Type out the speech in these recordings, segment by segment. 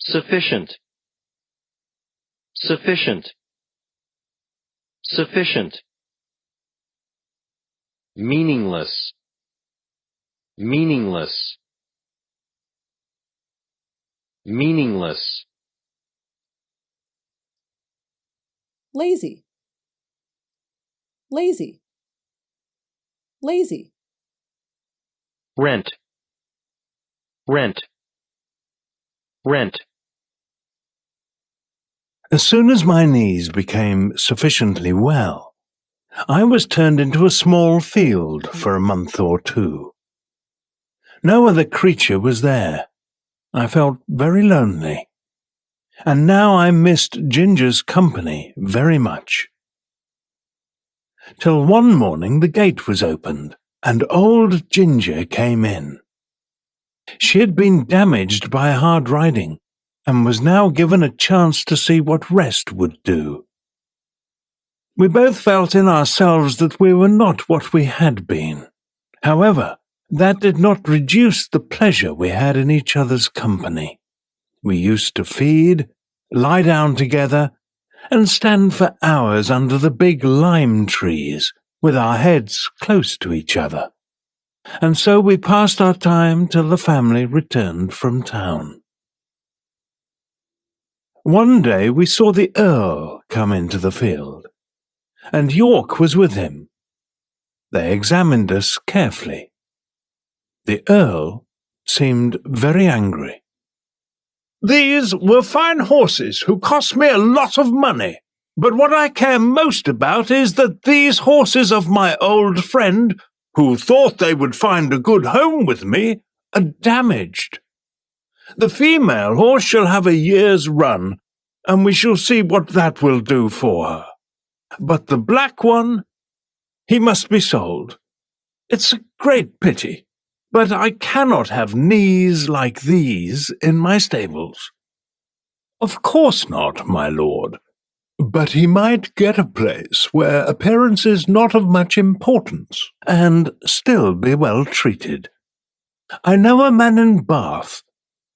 sufficient, sufficient, sufficient. Meaningless, meaningless, meaningless. Lazy, lazy, lazy. Rent, rent, rent. As soon as my knees became sufficiently well, I was turned into a small field for a month or two. No other creature was there. I felt very lonely. And now I missed Ginger's company very much. Till one morning the gate was opened, and old Ginger came in. She had been damaged by hard riding, and was now given a chance to see what rest would do. We both felt in ourselves that we were not what we had been. However, that did not reduce the pleasure we had in each other's company. We used to feed, lie down together, and stand for hours under the big lime trees, with our heads close to each other. And so we passed our time till the family returned from town. One day we saw the Earl come into the field, and York was with him. They examined us carefully. The Earl seemed very angry. "These were fine horses who cost me a lot of money, but what I care most about is that these horses of my old friend, who thought they would find a good home with me, are damaged. The female horse shall have a year's run, and we shall see what that will do for her. But the black one, he must be sold. It's a great pity, but I cannot have knees like these in my stables." "Of course not, my lord. But he might get a place where appearance is not of much importance, and still be well treated. I know a man in Bath,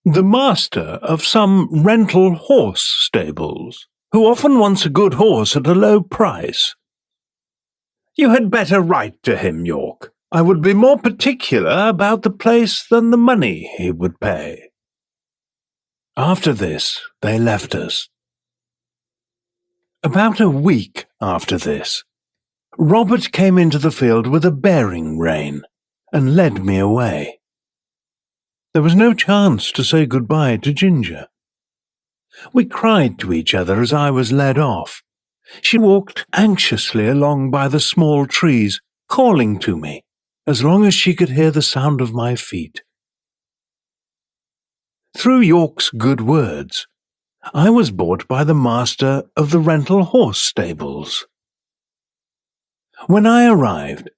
the master of some rental horse stables, who often wants a good horse at a low price." "You had better write to him, York. I would be more particular about the place than the money he would pay." After this, they left us. About a week after this, Robert came into the field with a bearing rein and led me away. There was no chance to say goodbye to Ginger. We cried to each other as I was led off. She walked anxiously along by the small trees, calling to me, as long as she could hear the sound of my feet. Through York's good words, I was bought by the master of the rental horse stables. When I arrived,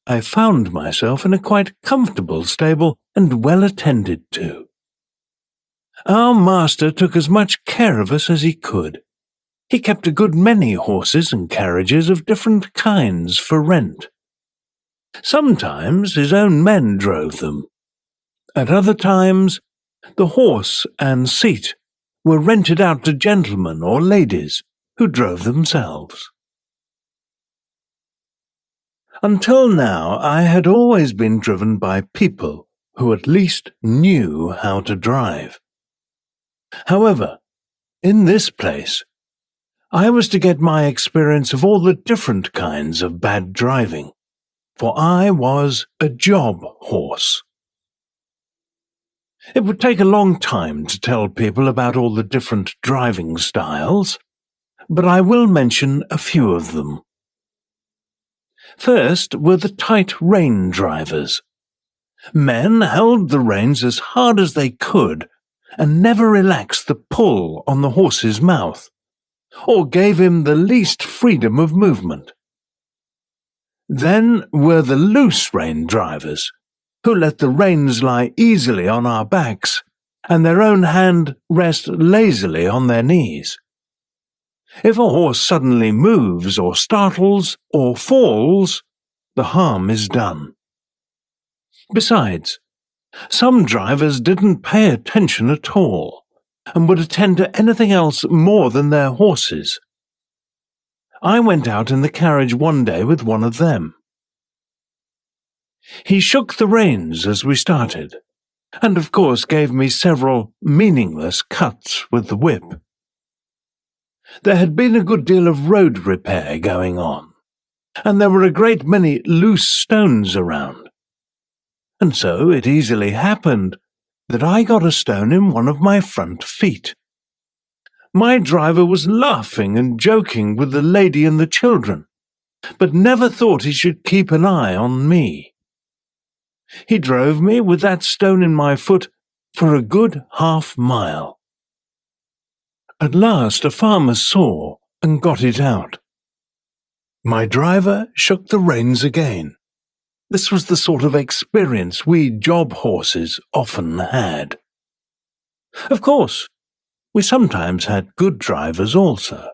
I found myself in a quite comfortable stable and well attended to. Our master took as much care of us as he could. He kept a good many horses and carriages of different kinds for rent. Sometimes his own men drove them. At other times, the horse and seat were rented out to gentlemen or ladies who drove themselves. Until now, I had always been driven by people who at least knew how to drive. However, in this place, I was to get my experience of all the different kinds of bad driving, for I was a job horse. It would take a long time to tell people about all the different driving styles, but I will mention a few of them. First were the tight rein drivers. Men held the reins as hard as they could and never relaxed the pull on the horse's mouth, or gave him the least freedom of movement. Then were the loose rein drivers, who let the reins lie easily on our backs, and their own hand rest lazily on their knees. If a horse suddenly moves or startles or falls, the harm is done. Besides, some drivers didn't pay attention at all, and would attend to anything else more than their horses. I went out in the carriage one day with one of them. He shook the reins as we started, and of course gave me several meaningless cuts with the whip. There had been a good deal of road repair going on, and there were a great many loose stones around, and so it easily happened that I got a stone in one of my front feet. My driver was laughing and joking with the lady and the children, but never thought he should keep an eye on me. He drove me with that stone in my foot for a good half-mile. At last a farmer saw and got it out. My driver shook the reins again. This was the sort of experience we job horses often had. Of course, we sometimes had good drivers also.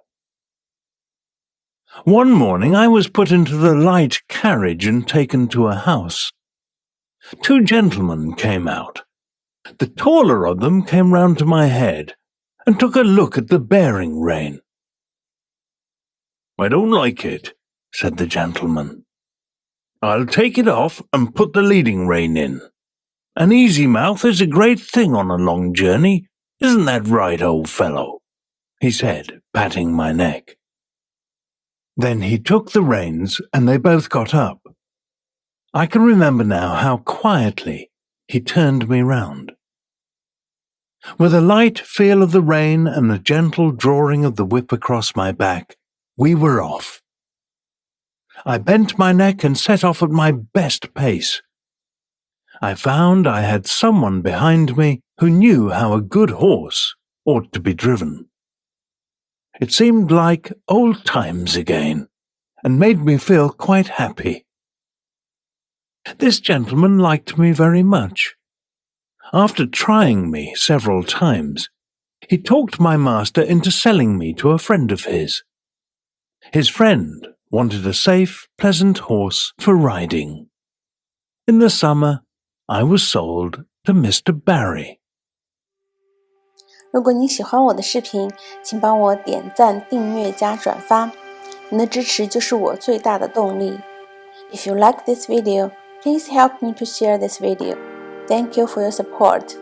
One morning I was put into the light carriage and taken to a house. 2 gentlemen came out. The taller of them came round to my head and took a look at the bearing rein. "I don't like it," said the gentleman. "I'll take it off and put the leading rein in. An easy mouth is a great thing on a long journey. Isn't that right, old fellow?" he said, patting my neck. Then he took the reins and they both got up. I can remember now how quietly he turned me round. With a light feel of the rein and a gentle drawing of the whip across my back, we were off. I bent my neck and set off at my best pace. I found I had someone behind me who knew how a good horse ought to be driven. It seemed like old times again, and made me feel quite happy. This gentleman liked me very much. After trying me several times, he talked my master into selling me to a friend of his. His friend wanted a safe, pleasant horse for riding. In the summer, I was sold to Mr. Barry. 如果你喜欢我的视频，请帮我点赞、订阅加转发，你的支持就是我最大的动力。If you like this video, please help me to share this video. Thank you for your support.